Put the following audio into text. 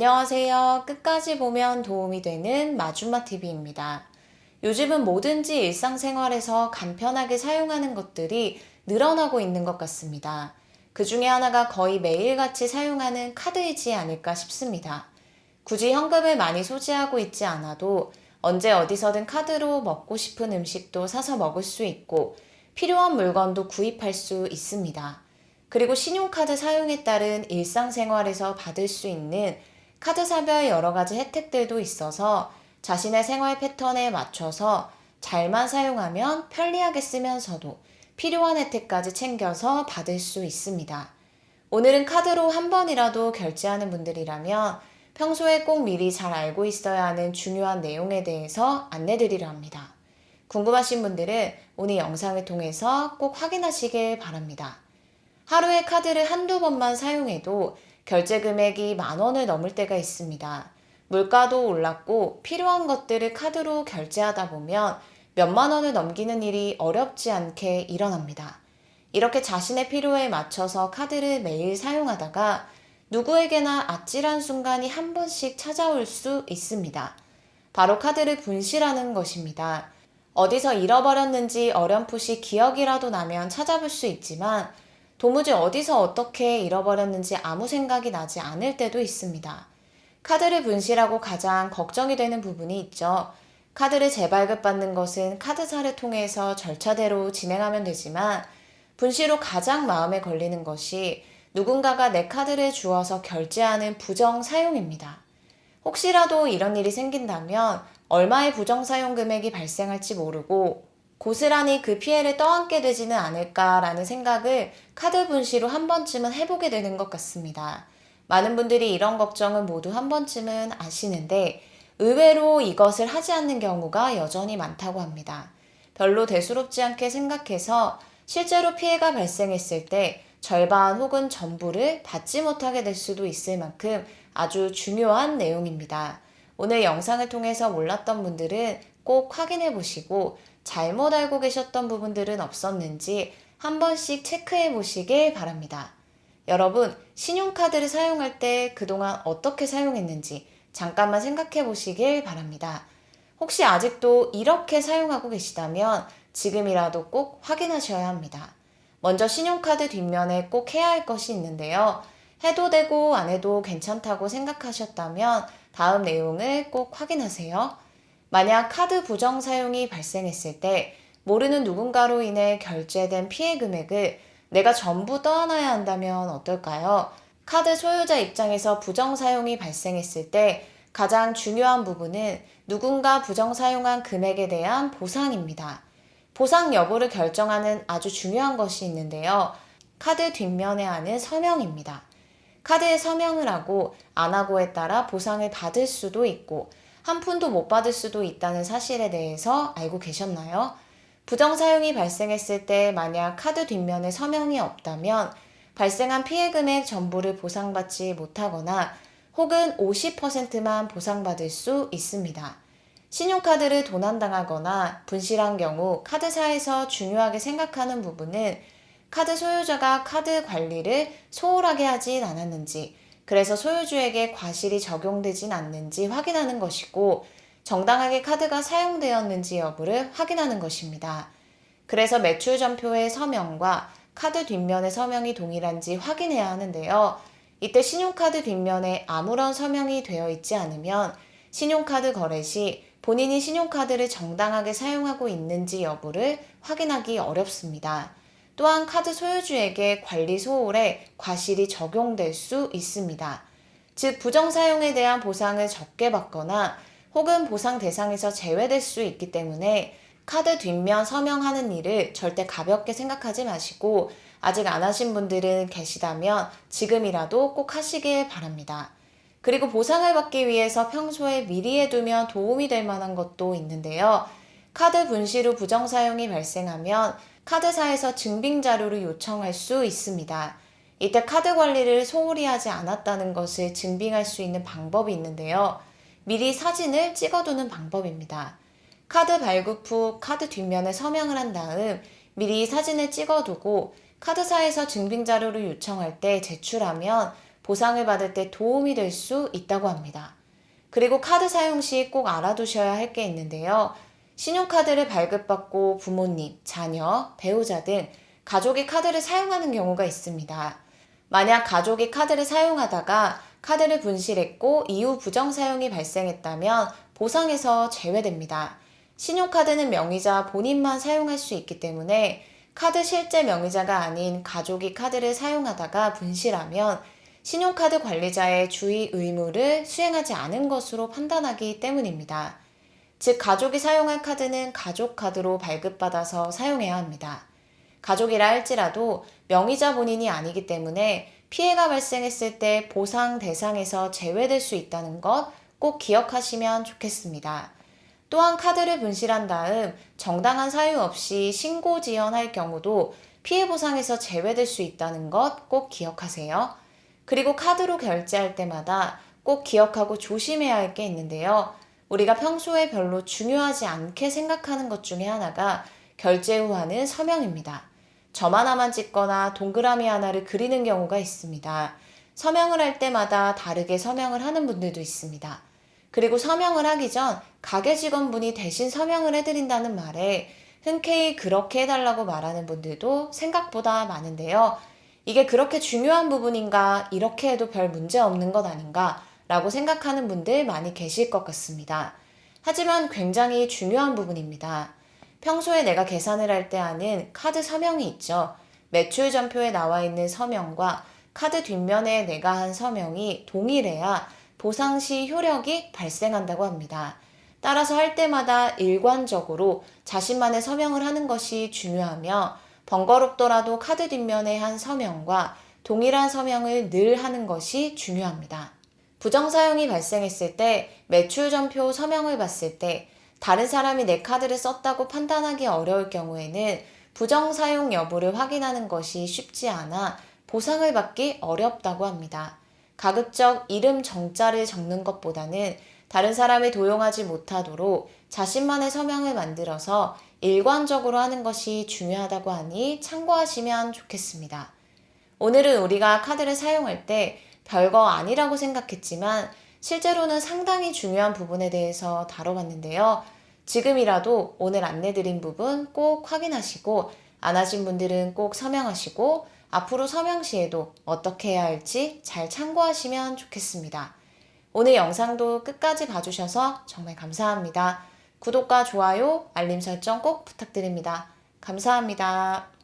안녕하세요. 끝까지 보면 도움이 되는 마줌마TV입니다. 요즘은 뭐든지 일상생활에서 간편하게 사용하는 것들이 늘어나고 있는 것 같습니다. 그 중에 하나가 거의 매일같이 사용하는 카드이지 않을까 싶습니다. 굳이 현금을 많이 소지하고 있지 않아도 언제 어디서든 카드로 먹고 싶은 음식도 사서 먹을 수 있고 필요한 물건도 구입할 수 있습니다. 그리고 신용카드 사용에 따른 일상생활에서 받을 수 있는 카드사별 여러 가지 혜택들도 있어서 자신의 생활 패턴에 맞춰서 잘만 사용하면 편리하게 쓰면서도 필요한 혜택까지 챙겨서 받을 수 있습니다. 오늘은 카드로 한 번이라도 결제하는 분들이라면 평소에 꼭 미리 잘 알고 있어야 하는 중요한 내용에 대해서 안내드리려 합니다. 궁금하신 분들은 오늘 영상을 통해서 꼭 확인하시길 바랍니다. 하루에 카드를 한두 번만 사용해도 결제 금액이 10,000원을 넘을 때가 있습니다. 물가도 올랐고 필요한 것들을 카드로 결제하다 보면 몇만 원을 넘기는 일이 어렵지 않게 일어납니다. 이렇게 자신의 필요에 맞춰서 카드를 매일 사용하다가 누구에게나 아찔한 순간이 한 번씩 찾아올 수 있습니다. 바로 카드를 분실하는 것입니다. 어디서 잃어버렸는지 어렴풋이 기억이라도 나면 찾아볼 수 있지만 도무지 어디서 어떻게 잃어버렸는지 아무 생각이 나지 않을 때도 있습니다. 카드를 분실하고 가장 걱정이 되는 부분이 있죠. 카드를 재발급받는 것은 카드사를 통해서 절차대로 진행하면 되지만 분실 후 가장 마음에 걸리는 것이 누군가가 내 카드를 주어서 결제하는 부정 사용입니다. 혹시라도 이런 일이 생긴다면 얼마의 부정 사용 금액이 발생할지 모르고 고스란히 그 피해를 떠안게 되지는 않을까라는 생각을 카드 분실 후 한 번쯤은 해보게 되는 것 같습니다. 많은 분들이 이런 걱정을 모두 한 번쯤은 아시는데 의외로 이것을 하지 않는 경우가 여전히 많다고 합니다. 별로 대수롭지 않게 생각해서 실제로 피해가 발생했을 때 절반 혹은 전부를 받지 못하게 될 수도 있을 만큼 아주 중요한 내용입니다. 오늘 영상을 통해서 몰랐던 분들은 꼭 확인해 보시고 잘못 알고 계셨던 부분들은 없었는지 한 번씩 체크해 보시길 바랍니다. 여러분, 신용카드를 사용할 때 그동안 어떻게 사용했는지 잠깐만 생각해 보시길 바랍니다. 혹시 아직도 이렇게 사용하고 계시다면 지금이라도 꼭 확인하셔야 합니다. 먼저 신용카드 뒷면에 꼭 해야 할 것이 있는데요. 해도 되고 안 해도 괜찮다고 생각하셨다면 다음 내용을 꼭 확인하세요. 만약 카드 부정 사용이 발생했을 때 모르는 누군가로 인해 결제된 피해 금액을 내가 전부 떠안아야 한다면 어떨까요? 카드 소유자 입장에서 부정 사용이 발생했을 때 가장 중요한 부분은 누군가 부정 사용한 금액에 대한 보상입니다. 보상 여부를 결정하는 아주 중요한 것이 있는데요. 카드 뒷면에 하는 서명입니다. 카드에 서명을 하고 안 하고에 따라 보상을 받을 수도 있고 한 푼도 못 받을 수도 있다는 사실에 대해서 알고 계셨나요? 부정 사용이 발생했을 때 만약 카드 뒷면에 서명이 없다면 발생한 피해 금액 전부를 보상받지 못하거나 혹은 50%만 보상받을 수 있습니다. 신용카드를 도난당하거나 분실한 경우 카드사에서 중요하게 생각하는 부분은 카드 소유자가 카드 관리를 소홀하게 하진 않았는지, 그래서 소유주에게 과실이 적용되진 않는지 확인하는 것이고 정당하게 카드가 사용되었는지 여부를 확인하는 것입니다. 그래서 매출 전표의 서명과 카드 뒷면의 서명이 동일한지 확인해야 하는데요. 이때 신용카드 뒷면에 아무런 서명이 되어 있지 않으면 신용카드 거래 시 본인이 신용카드를 정당하게 사용하고 있는지 여부를 확인하기 어렵습니다. 또한 카드 소유주에게 관리 소홀에 과실이 적용될 수 있습니다. 즉, 부정 사용에 대한 보상을 적게 받거나 혹은 보상 대상에서 제외될 수 있기 때문에 카드 뒷면 서명하는 일을 절대 가볍게 생각하지 마시고 아직 안 하신 분들은 계시다면 지금이라도 꼭 하시길 바랍니다. 그리고 보상을 받기 위해서 평소에 미리 해두면 도움이 될 만한 것도 있는데요. 카드 분실 후 부정 사용이 발생하면 카드사에서 증빙 자료를 요청할 수 있습니다. 이때 카드 관리를 소홀히 하지 않았다는 것을 증빙할 수 있는 방법이 있는데요. 미리 사진을 찍어두는 방법입니다. 카드 발급 후 카드 뒷면에 서명을 한 다음 미리 사진을 찍어두고 카드사에서 증빙 자료를 요청할 때 제출하면 보상을 받을 때 도움이 될 수 있다고 합니다. 그리고 카드 사용 시 꼭 알아두셔야 할 게 있는데요. 신용카드를 발급받고 부모님, 자녀, 배우자 등 가족이 카드를 사용하는 경우가 있습니다. 만약 가족이 카드를 사용하다가 카드를 분실했고 이후 부정 사용이 발생했다면 보상에서 제외됩니다. 신용카드는 명의자 본인만 사용할 수 있기 때문에 카드 실제 명의자가 아닌 가족이 카드를 사용하다가 분실하면 신용카드 관리자의 주의 의무를 수행하지 않은 것으로 판단하기 때문입니다. 즉, 가족이 사용할 카드는 가족 카드로 발급받아서 사용해야 합니다. 가족이라 할지라도 명의자 본인이 아니기 때문에 피해가 발생했을 때 보상 대상에서 제외될 수 있다는 것 꼭 기억하시면 좋겠습니다. 또한 카드를 분실한 다음 정당한 사유 없이 신고 지연할 경우도 피해 보상에서 제외될 수 있다는 것 꼭 기억하세요. 그리고 카드로 결제할 때마다 꼭 기억하고 조심해야 할 게 있는데요. 우리가 평소에 별로 중요하지 않게 생각하는 것 중에 하나가 결제 후 하는 서명입니다. 점 하나만 찍거나 동그라미 하나를 그리는 경우가 있습니다. 서명을 할 때마다 다르게 서명을 하는 분들도 있습니다. 그리고 서명을 하기 전 가게 직원분이 대신 서명을 해드린다는 말에 흔쾌히 그렇게 해달라고 말하는 분들도 생각보다 많은데요. 이게 그렇게 중요한 부분인가, 이렇게 해도 별 문제 없는 것 아닌가 라고 생각하는 분들 많이 계실 것 같습니다. 하지만 굉장히 중요한 부분입니다. 평소에 내가 계산을 할 때 하는 카드 서명이 있죠. 매출 전표에 나와 있는 서명과 카드 뒷면에 내가 한 서명이 동일해야 보상 시 효력이 발생한다고 합니다. 따라서 할 때마다 일관적으로 자신만의 서명을 하는 것이 중요하며 번거롭더라도 카드 뒷면에 한 서명과 동일한 서명을 늘 하는 것이 중요합니다. 부정사용이 발생했을 때 매출 전표 서명을 봤을 때 다른 사람이 내 카드를 썼다고 판단하기 어려울 경우에는 부정사용 여부를 확인하는 것이 쉽지 않아 보상을 받기 어렵다고 합니다. 가급적 이름 정자를 적는 것보다는 다른 사람이 도용하지 못하도록 자신만의 서명을 만들어서 일관적으로 하는 것이 중요하다고 하니 참고하시면 좋겠습니다. 오늘은 우리가 카드를 사용할 때 별거 아니라고 생각했지만 실제로는 상당히 중요한 부분에 대해서 다뤄봤는데요. 지금이라도 오늘 안내드린 부분 꼭 확인하시고 안 하신 분들은 꼭 서명하시고 앞으로 서명 시에도 어떻게 해야 할지 잘 참고하시면 좋겠습니다. 오늘 영상도 끝까지 봐주셔서 정말 감사합니다. 구독과 좋아요, 알림 설정 꼭 부탁드립니다. 감사합니다.